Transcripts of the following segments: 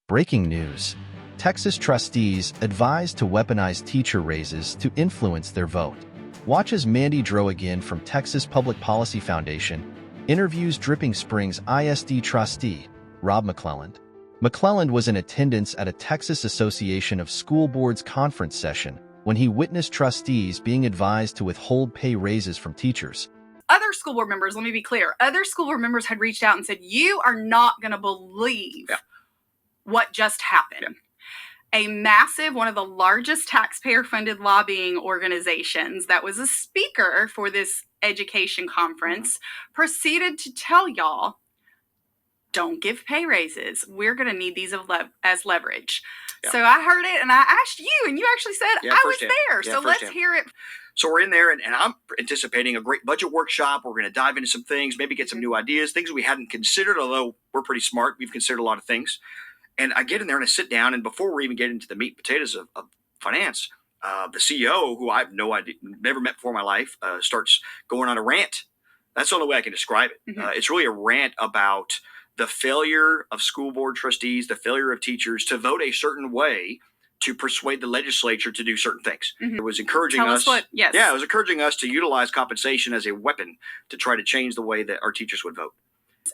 Breaking news. Texas trustees advised to weaponize teacher raises to influence their vote. Watch as Mandy Drogin from Texas Public Policy Foundation interviews Dripping Springs ISD trustee, Rob McClelland. McClelland was in attendance at a Texas Association of School Boards conference session when he witnessed trustees being advised to withhold pay raises from teachers. Other school board members, let me be clear, other school board members had reached out and said, you are not going to believe what just happened. A massive, one of the largest taxpayer-funded lobbying organizations that was a speaker for this education conference proceeded to tell y'all, don't give pay raises. We're going to need these as leverage. So I heard it and I asked you and you actually said I was there. So let's hear it. So we're in there and I'm anticipating a great budget workshop. We're going to dive into some things, maybe get some new ideas, things we hadn't considered, although we're pretty smart. We've considered a lot of things. And I get in there and I sit down, and before we even get into the meat and potatoes of finance, the CEO, who I have no idea, never met before in my life, starts going on a rant. That's the only way I can describe it. It's really a rant about the failure of school board trustees, the failure of teachers to vote a certain way to persuade the legislature to do certain things. It was encouraging us. It was encouraging us to utilize compensation as a weapon to try to change the way that our teachers would vote.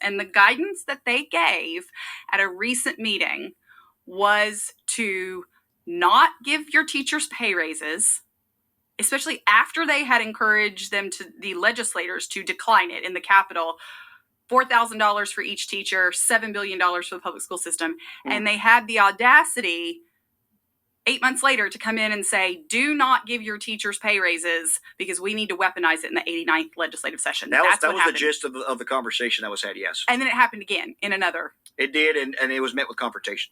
And the guidance that they gave at a recent meeting was to not give your teachers pay raises, especially after they had encouraged the legislators to decline it in the Capitol, $4,000 for each teacher, $7 billion for the public school system. And they had the audacity 8 months later to come in and say, do not give your teachers pay raises because we need to weaponize it in the 89th legislative session. That was the gist of the conversation that was had, yes. And then it happened again in another. It did, and it was met with confrontation.